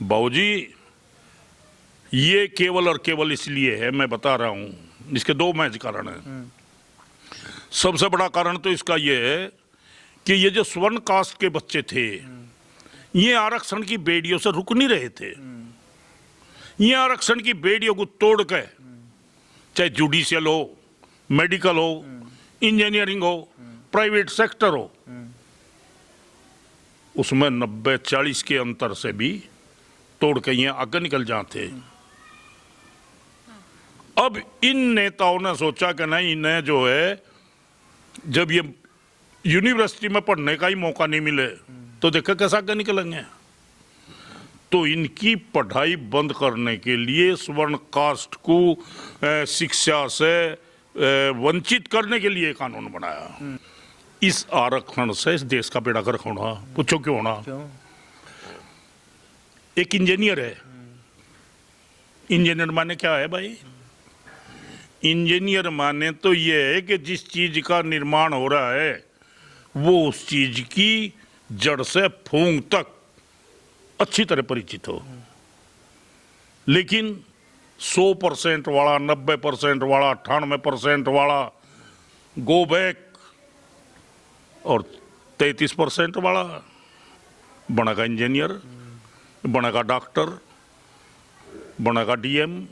बाबूजी, ये केवल और केवल इसलिए है, मैं बता रहा हूं, इसके दो महज कारण हैं। सबसे बड़ा कारण तो इसका ये है कि ये जो स्वर्ण कास्ट के बच्चे थे, ये आरक्षण की बेड़ियों से रुक नहीं रहे थे। ये आरक्षण की बेड़ियों को तोड़ के, चाहे जुडिशियल हो, मेडिकल हो, इंजीनियरिंग हो, प्राइवेट सेक्टर हो, उसमें 90-40 के अंतर से भी तोड़ के ये आगे निकल जाते। अब इन नेताओं ने सोचा कि नहीं, इन्हें जो है जब ये यूनिवर्सिटी में पढ़ने का ही मौका नहीं मिले तो देखो कैसा आगे निकलेंगे। तो इनकी पढ़ाई बंद करने के लिए, स्वर्ण कास्ट को शिक्षा से वंचित करने के लिए कानून बनाया। इस आरक्षण से इस देश का बेड़ा गर्क होना, पूछो क्यों होना? एक इंजीनियर है, इंजीनियर माने क्या है भाई? इंजीनियर माने तो ये है कि जिस चीज का निर्माण हो रहा है वो उस चीज की जड़ से फूंक तक अच्छी तरह परिचित हो। लेकिन 100% वाला, 90% वाला, 98% वाला गो बैक और 33% वाला बनेगा इंजीनियर, बनेगा डॉक्टर, बनेगा डीएम,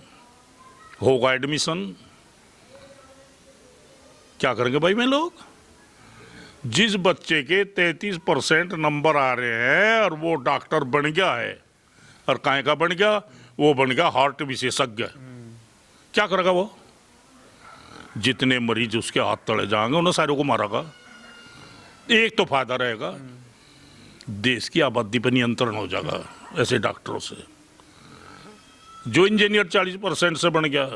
होगा एडमिशन। क्या करेंगे भाई मैं लोग? जिस बच्चे के 33% नंबर आ रहे हैं और वो डॉक्टर बन गया है, और काहे का बन गया? वो बन गया हार्ट विशेषज्ञ। क्या करेगा वो? जितने मरीज उसके हाथ तले जाएंगे उन्हें सारों को मारेगा। एक तो फायदा रहेगा, देश की आबादी पर नियंत्रण हो जाएगा ऐसे डॉक्टरों से। जो इंजीनियर 40% से बन गया,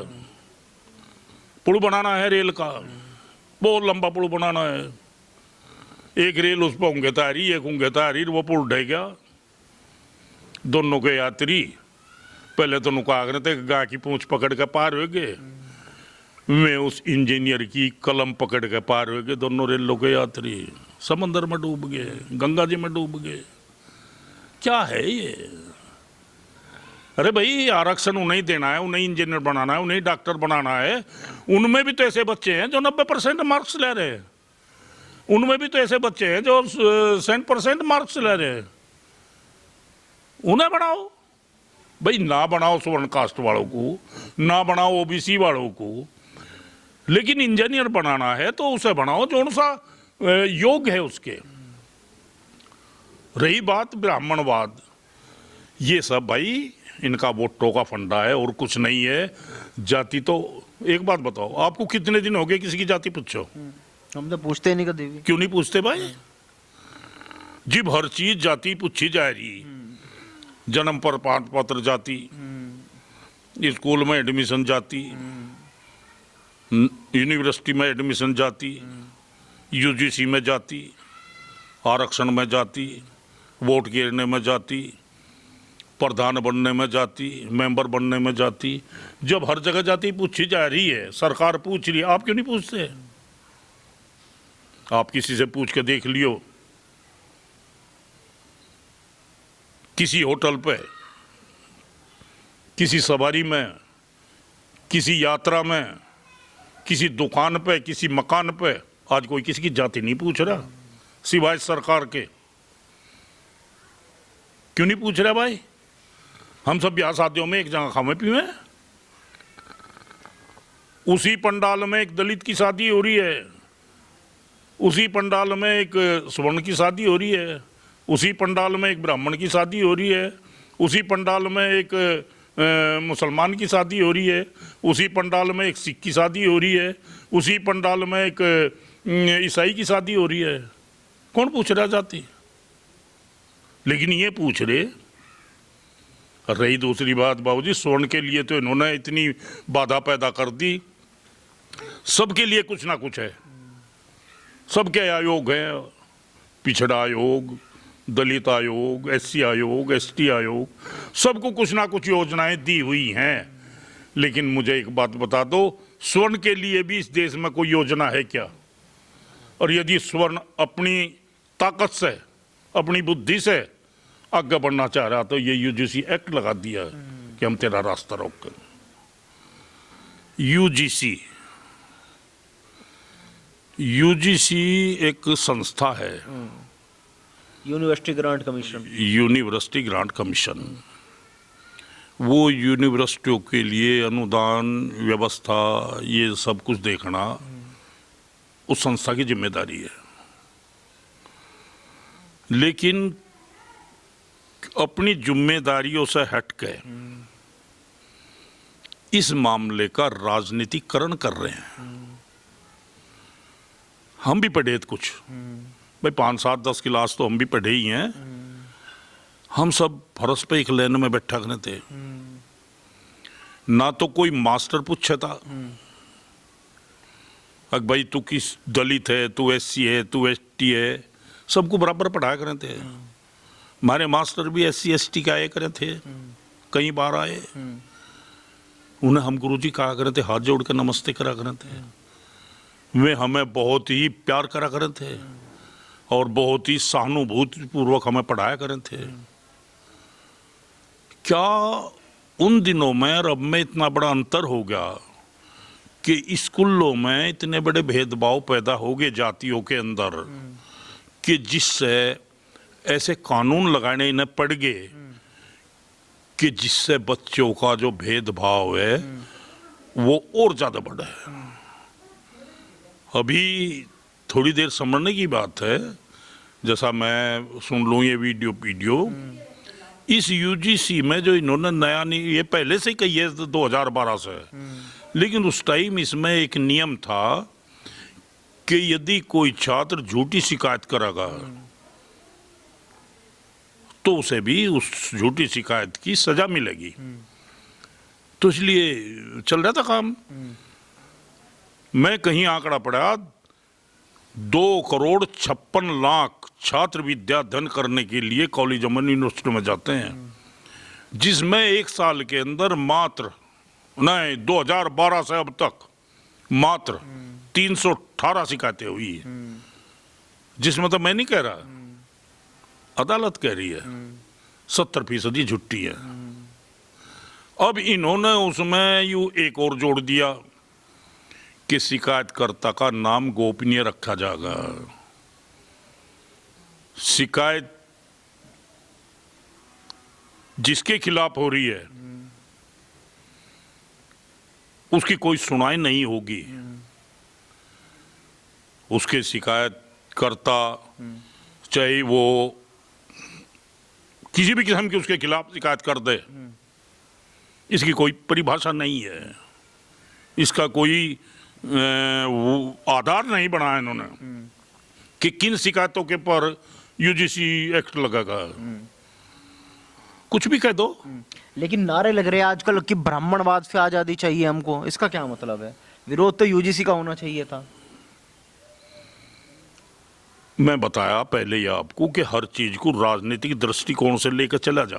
पुल बनाना है रेल का, बहुत लंबा पुल बनाना है, एक रेल उस पर होंगे तारी, एक होंगे तारी, वो पुल ढह गया। दोनों के यात्री पहले तो नुका थे, गाय की पूंछ पकड़ के पार हो गए, वे उस इंजीनियर की कलम पकड़ के पार हो गए। दोनों रेलों के यात्री समंदर में डूब गए, गंगा जी में डूब गए। क्या है ये? अरे भाई, आरक्षण उन्हें देना है, उन्हें इंजीनियर बनाना है, उन्हें डॉक्टर बनाना है। उनमें भी तो ऐसे बच्चे हैं जो 90% मार्क्स ले रहे हैं, उनमें भी तो ऐसे बच्चे हैं जो 100% मार्क्स ले रहे हैं। उन्हें बनाओ भाई, ना बनाओ स्वर्ण कास्ट वालों को, ना बनाओ ओबीसी वालों को, लेकिन इंजीनियर बनाना है तो उसे बनाओ जो सा योग्य है उसके। रही बात ब्राह्मणवाद, ये सब भाई इनका वोटों का फंडा है और कुछ नहीं है। जाति तो, एक बात बताओ, आपको कितने दिन हो गए किसी की जाति पूछो? हम तो पूछते ही नहीं कभी भी। क्यों नहीं पूछते भाई? जब हर चीज जाति पूछी जा रही, जन्म प्रमाण पत्र जाति, स्कूल में एडमिशन जाति, यूनिवर्सिटी में एडमिशन जाति, यूजीसी में जाति, आरक्षण में जाति, वोट गिरने में जाति, प्रधान बनने में जाति, मेंबर बनने में जाति। जब हर जगह जाति पूछी जा रही है, सरकार पूछ रही है, आप क्यों नहीं पूछते? आप किसी से पूछ के देख लियो, किसी होटल पे, किसी सवारी में, किसी यात्रा में, किसी दुकान पे, किसी मकान पे, आज कोई किसी की जाति नहीं पूछ रहा सिवाय सरकार के। क्यों नहीं पूछ रहा भाई? हम सब ब्याह शादियों में एक जगह खावे पीवे, उसी पंडाल में एक दलित की शादी हो रही है, उसी पंडाल में एक स्वर्ण की शादी हो रही है, उसी पंडाल में एक ब्राह्मण की शादी हो रही है, उसी पंडाल में एक मुसलमान की शादी हो रही है, उसी पंडाल में एक सिख की शादी हो रही है, उसी पंडाल में एक ईसाई की शादी हो रही है। कौन पूछ रहा जाती? लेकिन ये पूछ रहे। रही दूसरी बात बाबूजी, स्वर्ण के लिए तो इन्होंने इतनी बाधा पैदा कर दी। सबके लिए कुछ ना कुछ है, सबके आयोग हैं, पिछड़ा आयोग, दलित आयोग, एससी आयोग, एसटी आयोग, सबको कुछ ना कुछ योजनाएं दी हुई हैं। लेकिन मुझे एक बात बता दो, स्वर्ण के लिए भी इस देश में कोई योजना है क्या? और यदि स्वर्ण अपनी ताकत से, अपनी बुद्धि से आगे बढ़ना चाह रहा तो ये यूजीसी एक्ट लगा दिया कि हम तेरा रास्ता रोक कर। यूजीसी एक संस्था है, university grant commission. University grant commission. वो यूनिवर्सिटियों के लिए अनुदान व्यवस्था ये सब कुछ देखना उस संस्था की जिम्मेदारी है। लेकिन अपनी जिम्मेदारियों से हटके इस मामले का राजनीतिकरण कर रहे हैं। हम भी पढ़े थे कुछ भाई, 5, 7, 10 क्लास तो हम भी पढ़े ही हैं। हम सब फर्श पे एक लाइन में बैठा करते थे, ना तो कोई मास्टर पूछा था अगर भाई तू किस दलित है, तू एससी है, तू एसटी है, सबको बराबर पढ़ाया करे थे। हमारे मास्टर भी एससी एसटी के आए करे थे, कई बार आए। उन्हें हम गुरुजी कहा करे थे, हाथ जोड़ कर नमस्ते करा करे थे। वे हमें बहुत ही प्यार करा करे थे और बहुत ही सहानुभूति पूर्वक हमें पढ़ाया करे थे। क्या उन दिनों में और अब में इतना बड़ा अंतर हो गया कि स्कूलों में इतने बड़े भेदभाव पैदा हो गए जातियों के अंदर कि जिससे ऐसे कानून लगाने इन्हें पड़ गए कि जिससे बच्चों का जो भेदभाव है वो और ज्यादा बढ़ा है। अभी थोड़ी देर समझने की बात है, जैसा मैं सुन लूँ ये वीडियो इस यूजीसी में जो इन्होंने नया नहीं, ये पहले से ही कही है 2012 से, लेकिन उस टाइम इसमें एक नियम था कि यदि कोई छात्र झूठी शिकायत करेगा तो उसे भी उस झूठी शिकायत की सजा मिलेगी। तो इसलिए चल रहा था काम। मैं कहीं आंकड़ा पढ़ा 2,56,00,000 छात्र विद्याधन करने के लिए कॉलेज में यूनिवर्सिटी में जाते हैं, जिसमें एक साल के अंदर मात्र 2012 से अब तक मात्र 318 शिकायतें हुई है। जिसमें तो मैं नहीं कह रहा, अदालत कह रही है 70% झूठी है। अब इन्होंने उसमें यू एक और जोड़ दिया कि शिकायतकर्ता का नाम गोपनीय रखा जाएगा। शिकायत जिसके खिलाफ हो रही है उसकी कोई सुनाई नहीं होगी। उसके शिकायतकर्ता चाहे वो किसी भी किस्म की उसके खिलाफ शिकायत कर दे, इसकी कोई परिभाषा नहीं है, इसका कोई आधार नहीं बनाया इन्होंने कि किन शिकायतों के पर यूजीसी एक्ट लगेगा। कुछ भी कह दो। लेकिन नारे लग रहे हैं आजकल कि ब्राह्मणवाद से आजादी चाहिए हमको, इसका क्या मतलब है? विरोध तो यूजीसी का होना चाहिए था। मैं बताया पहले ही आपको कि हर चीज को राजनीतिक दृष्टिकोण से लेकर चला जा।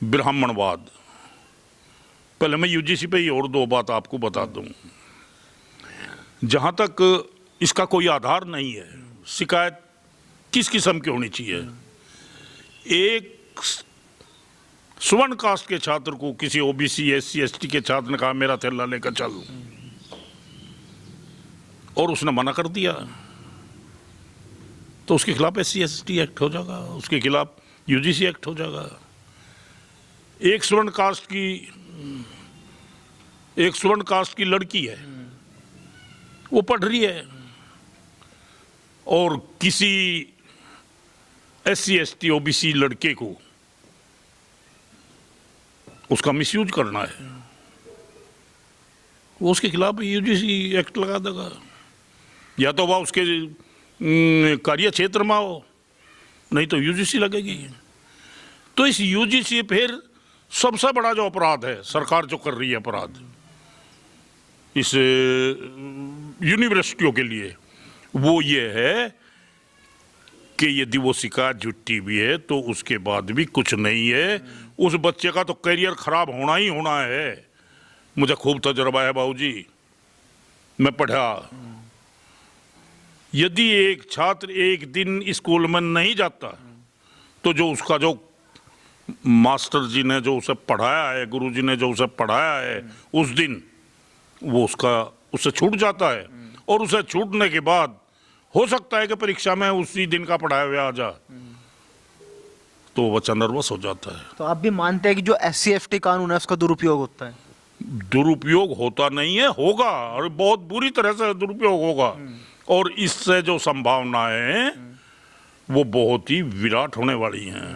ब्राह्मणवाद, पहले मैं यूजीसी पे ही और 2 बात आपको बता दूं। जहां तक इसका कोई आधार नहीं है, शिकायत किस किस्म की होनी चाहिए? एक स्वर्ण कास्ट के छात्र को किसी ओबीसी एससी एसटी के छात्र ने कहा मेरा थैला लेकर चल, और उसने मना कर दिया, तो उसके खिलाफ एससी एसटी एक्ट हो जाएगा, उसके खिलाफ यूजीसी एक्ट हो जाएगा। एक स्वर्ण कास्ट की लड़की है, वो पढ़ रही है और किसी एससी एसटी ओबीसी लड़के को उसका मिसयूज करना है, वो उसके खिलाफ यूजीसी एक्ट लगा देगा। या तो वह उसके कार्य क्षेत्र में हो, नहीं तो यूजीसी लगेगी। तो इस यूजीसी फिर सबसे बड़ा जो अपराध है सरकार जो कर रही है अपराध इस यूनिवर्सिटियों के लिए, वो ये है कि यदि वो शिकायत झूठी भी है तो उसके बाद भी कुछ नहीं है, उस बच्चे का तो करियर खराब होना ही होना है। मुझे खूब तजर्बा है बाबूजी, मैं पढ़ा। यदि एक छात्र एक दिन स्कूल में नहीं जाता तो जो उसका जो मास्टर जी ने जो उसे पढ़ाया है, गुरु जी ने जो उसे पढ़ाया है, उस दिन वो उससे छूट जाता है। और उसे छूटने के बाद हो सकता है कि परीक्षा में उसी दिन का पढ़ाया हुआ आ जाए, तो बच्चा नर्वस हो जाता है। तो आप भी मानते हैं कि जो SC/ST कानून है उसका दुरुपयोग होता है? दुरुपयोग होता नहीं है, होगा, और बहुत बुरी तरह से दुरुपयोग होगा। और इससे जो संभावनाएं हैं वो बहुत ही विराट होने वाली हैं।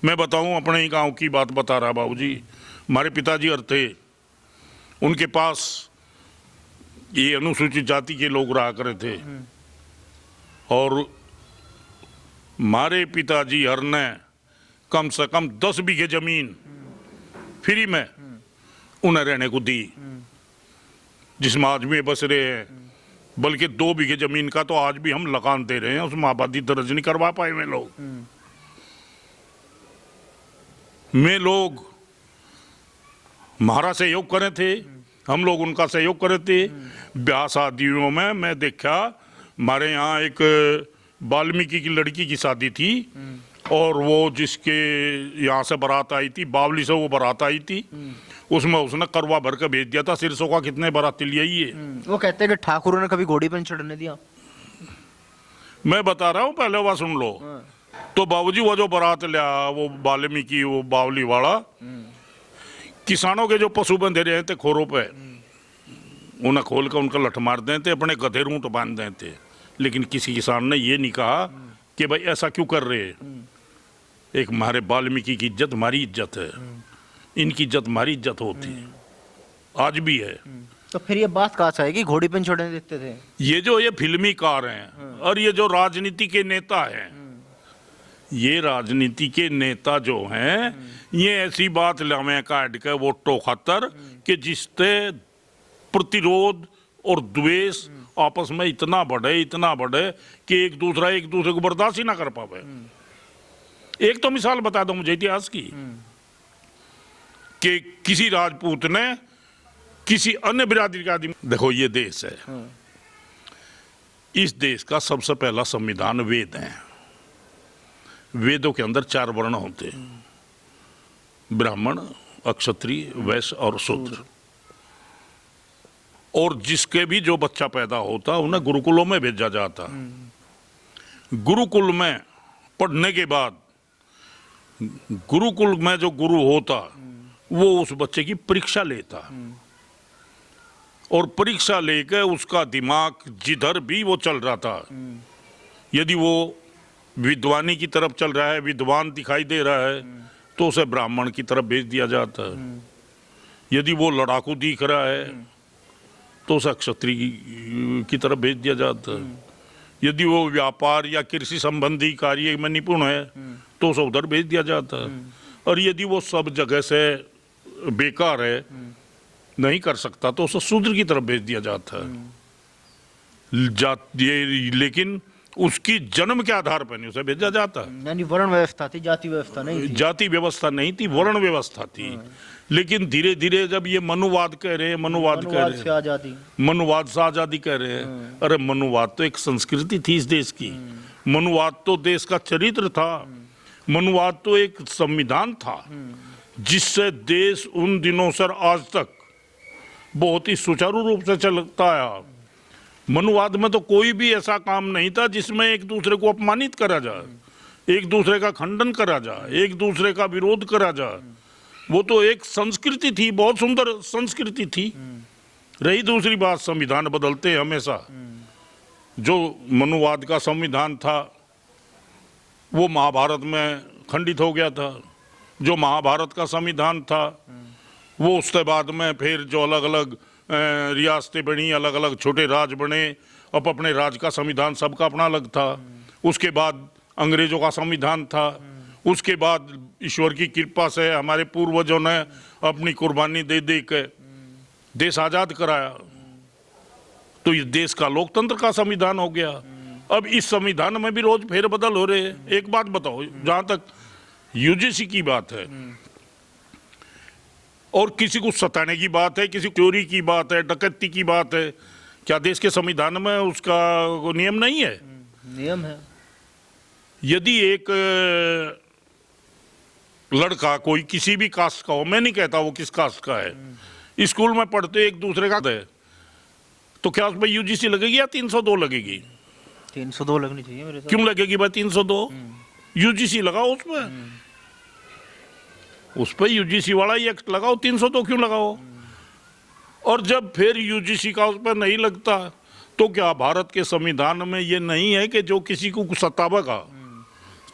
मैं बताऊं, अपने ही गांव की बात बता रहा बाबूजी। हमारे पिताजी और थे, उनके पास ये अनुसूचित जाति के लोग रहा करे थे, और हमारे पिताजी हर ने कम से कम 10 बीघे जमीन फ्री में उन्हें रहने को दी, जिसमें आज भी बस रहे हैं। बल्कि 2 बीघे जमीन का तो आज भी हम लगान दे रहे हैं, उसमें आबादी दर्ज नहीं करवा पाए वे लोग। में लोग हमारा सहयोग करे थे, हम लोग उनका सहयोग करे थे। ब्याह शादियों में मैं देखा, हमारे यहाँ एक वाल्मीकि की लड़की की शादी थी, और वो जिसके यहाँ से बारात आई थी, बावली से वो बारात आई थी, उसमें उसने करवा भर के भेज दिया था, सिरसों का कितने बाराती लिए ये। वो कहते हैं कि ठाकुरों ने कभी घोड़ी पर नहीं चढ़ने दिया। मैं बता रहा हूँ, पहले वह सुन लो। तो बाबूजी वो जो बारात लिया, वो वाल्मीकि, वो बावली वाला, किसानों के जो पशु बंधे रहे थे खोरों पे, उन्हें खोल कर उनका लठ मार देते, अपने गधे रूंट बांध देते। लेकिन किसी किसान ने ये नहीं कहा कि भाई ऐसा क्यों कर रहे हैं। एक हमारे वाल्मीकि की इज्जत हमारी इज्जत है, इनकी इज्जत हमारी इज्जत होती है, आज भी है। तो फिर ये बात कहाँ से आएगी, घोड़ी पे नहीं चढ़ने देते थे? ये फिल्मी कार हैं, और ये जो राजनीति के नेता हैं, ये राजनीति के नेता जो हैं, ये ऐसी बात लावे काट के वोटों खातर कि जिससे प्रतिरोध और द्वेष आपस में इतना बढ़े कि एक दूसरे को बर्दाश्त ही ना कर पावे। एक तो मिसाल बता दो मुझे इतिहास की, कि किसी राजपूत ने किसी अन्य बिरादरी का आदमी, देखो ये देश है, इस देश का सबसे पहला संविधान वेद है। वेदों के अंदर 4 वर्ण होते हैं, ब्राह्मण, क्षत्रिय, वैश्य और शूद्र। और जिसके भी जो बच्चा पैदा होता उन्हें गुरुकुलों में भेजा जाता। गुरुकुल में पढ़ने के बाद गुरुकुल में जो गुरु होता वो उस बच्चे की परीक्षा लेता, और परीक्षा लेकर उसका दिमाग जिधर भी वो चल रहा था, यदि वो विद्वानी की तरफ चल रहा है, विद्वान दिखाई दे रहा है, तो उसे ब्राह्मण की तरफ भेज दिया जाता है। यदि वो लड़ाकू दिख रहा है तो उसे क्षत्रिय की तरफ भेज दिया जाता है। यदि वो व्यापार या कृषि संबंधी कार्य में निपुण है तो उसे उधर भेज दिया जाता है। और यदि वो सब जगह से बेकार है, नहीं कर सकता, तो उसे शूद्र की तरफ भेज दिया जाता है। लेकिन उसकी जन्म के आधार पर नहीं उसे भेजा जाता। यानी वर्ण व्यवस्था थी, जाति व्यवस्था नहीं थी। जाति व्यवस्था नहीं थी, वर्ण व्यवस्था थी। लेकिन धीरे धीरे जब ये मनुवाद कह रहे हैं, मनुवाद से आजादी, मनुवाद से आजादी कह रहे हैं, अरे मनुवाद तो एक संस्कृति थी इस देश की। मनुवाद तो देश का चरित्र था। मनुवाद तो एक संविधान था जिससे देश उन दिनों से आज तक बहुत ही सुचारू रूप से चलता आया। मनुवाद में तो कोई भी ऐसा काम नहीं था जिसमें एक दूसरे को अपमानित करा जाए, एक दूसरे का खंडन करा जाए, एक दूसरे का विरोध करा जाए। वो तो एक संस्कृति थी, बहुत सुंदर संस्कृति थी। रही दूसरी बात, संविधान बदलते हमेशा। जो मनुवाद का संविधान था वो महाभारत में खंडित हो गया था। जो महाभारत का संविधान था वो उसके बाद में फिर जो अलग अलग रियासतें बनी, अलग अलग छोटे राज बने, अब अपने राज का संविधान सबका अपना अलग था। उसके बाद अंग्रेजों का संविधान था। उसके बाद ईश्वर की कृपा से हमारे पूर्वजों ने अपनी कुर्बानी दे दे के देश आज़ाद कराया, तो ये देश का लोकतंत्र का संविधान हो गया। अब इस संविधान में भी रोज फेरबदल हो रहे हैं। एक बात बताओ, जहाँ तक यूजीसी की बात है और किसी को सताने की बात है, किसी चोरी की बात है, डकैती की बात है, क्या देश के संविधान में उसका नियम नहीं है? नियम है। यदि एक लड़का कोई किसी भी कास्ट का हो, मैं नहीं कहता वो किस कास्ट का है, स्कूल में पढ़ते एक दूसरे का है, तो क्या उसमें यूजीसी लगेगी या 302 लगेगी? 302 लगनी चाहिए मेरे साथ। क्यों लगेगी भाई 302? यूजीसी लगाओ उसमें, उस पर यूजीसी वाला ही एक्ट लगाओ, 302 क्यों लगाओ? और जब फिर यूजीसी का उस पर नहीं लगता तो क्या भारत के संविधान में ये नहीं है कि जो किसी को सतावेगा,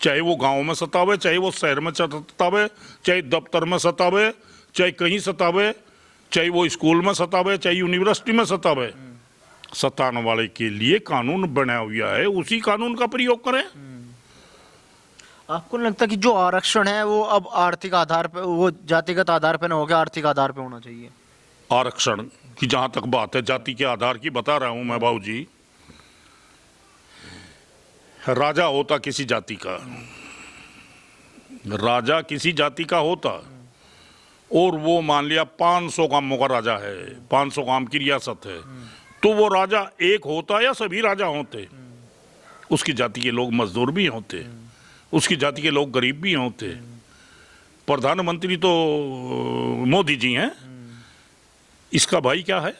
चाहे वो गांव में सतावे, चाहे वो शहर में सतावे, चाहे दफ्तर में सतावे, चाहे कहीं सतावे, चाहे वो स्कूल में सतावे, चाहे यूनिवर्सिटी में सतावे, सताने वाले के लिए कानून बना हुआ है, उसी कानून का प्रयोग करें। आपको नहीं लगता कि जो आरक्षण है वो अब आर्थिक आधार पे, वो जातिगत आधार पे ना होकर आर्थिक आधार पे होना चाहिए? आरक्षण की जहां तक बात है जाति के आधार की, बता रहा हूं मैं बाबू जी, राजा होता किसी जाति का, राजा किसी जाति का होता और वो मान लिया 500 गांवों का राजा है, 500 गांव की रियासत है, तो वो राजा एक होता या सभी राजा होते? उसकी जाति के लोग मजदूर भी होते, उसकी जाति के लोग गरीब भी होते। प्रधानमंत्री तो मोदी जी हैं, इसका भाई क्या है?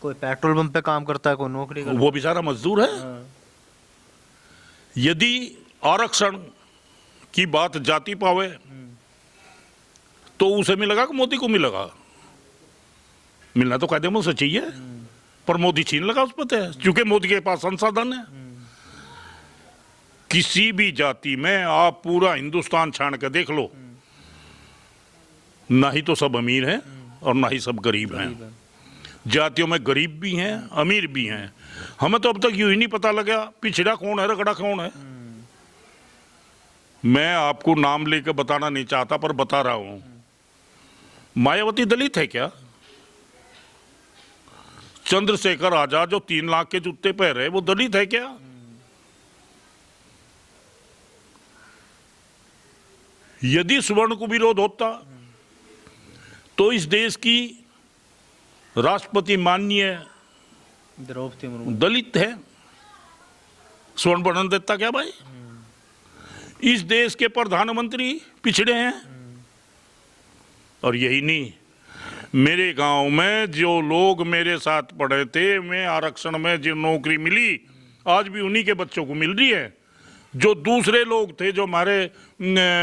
कोई पेट्रोल पंप पे काम करता है, कोई नौकरी करता है। वो बेचारा मजदूर है। यदि आरक्षण की बात जाति पावे तो उसे मिलेगा कि मोदी को मिलेगा? मिलना तो कायदे में उसे चाहिए, पर मोदी छीन लगा उस पर है, क्योंकि मोदी के पास संसाधन है। किसी भी जाति में आप पूरा हिंदुस्तान छान के देख लो, ना ही तो सब अमीर हैं और ना ही सब गरीब हैं। जातियों में गरीब भी हैं, अमीर भी हैं। हमें तो अब तक यूं ही नहीं पता लगा पिछड़ा कौन है, रगड़ा कौन है। मैं आपको नाम लेकर बताना नहीं चाहता, पर बता रहा हूं, मायावती दलित है क्या? चंद्रशेखर आजाद जो 3 लाख के जूते पहन रहे वो दलित है क्या? यदि सवर्ण को विरोध होता तो इस देश की राष्ट्रपति माननीय द्रौपदी मुर्मू दलित है, स्वर्ण बनन देता क्या भाई? इस देश के प्रधानमंत्री पिछड़े हैं। और यही नहीं, मेरे गांव में जो लोग मेरे साथ पढ़े थे, मैं आरक्षण में जो नौकरी मिली आज भी उन्हीं के बच्चों को मिल रही है। जो दूसरे लोग थे जो हमारे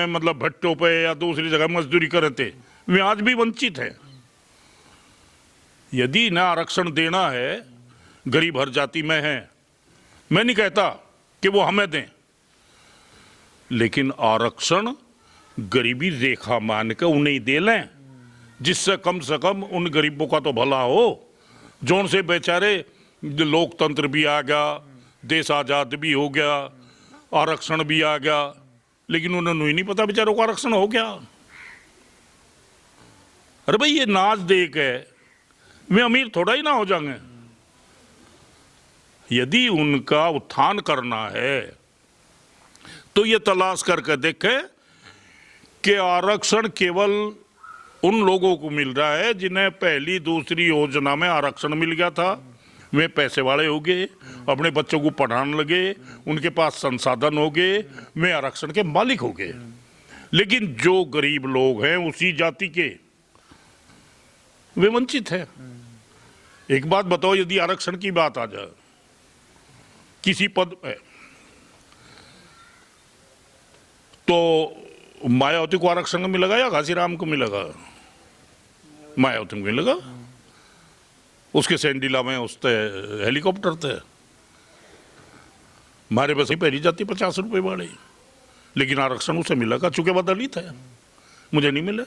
मतलब भट्टों पे या दूसरी जगह मजदूरी कर रहे थे, वे आज भी वंचित हैं। यदि ना आरक्षण देना है, गरीब हर जाति में है, मैं नहीं कहता कि वो हमें दें, लेकिन आरक्षण गरीबी रेखा मान के उन्हें दे लें, जिससे कम से कम उन गरीबों का तो भला हो, जो उनसे बेचारे लोकतंत्र भी आ गया, देश आजाद भी हो गया, आरक्षण भी आ गया, लेकिन उन्होंने ही नहीं पता बेचारों को आरक्षण हो गया। अरे भाई ये नाच देख है, वे अमीर थोड़ा ही ना हो जाएंगे। यदि उनका उत्थान करना है तो ये तलाश करके देखें कि आरक्षण केवल उन लोगों को मिल रहा है जिन्हें पहली दूसरी योजना में आरक्षण मिल गया था, वे पैसे वाले हो गए, अपने बच्चों को पढ़ाने लगे, उनके पास संसाधन हो गए, वे आरक्षण के मालिक हो गए। लेकिन जो गरीब लोग हैं उसी जाति के, वे वंचित हैं। एक बात बताओ, यदि आरक्षण की बात आ जाए किसी पद पे, तो मायावती को आरक्षण मिलेगा या घासीराम को मिलेगा? मायावती को मिलेगा। उसके सैंडिला में उसते हेलीकॉप्टर थे, हमारे बस ही पहली जाती 50 रुपए वाली, लेकिन आरक्षण उसे मिलेगा चूंकि वह दलित है, मुझे नहीं मिला।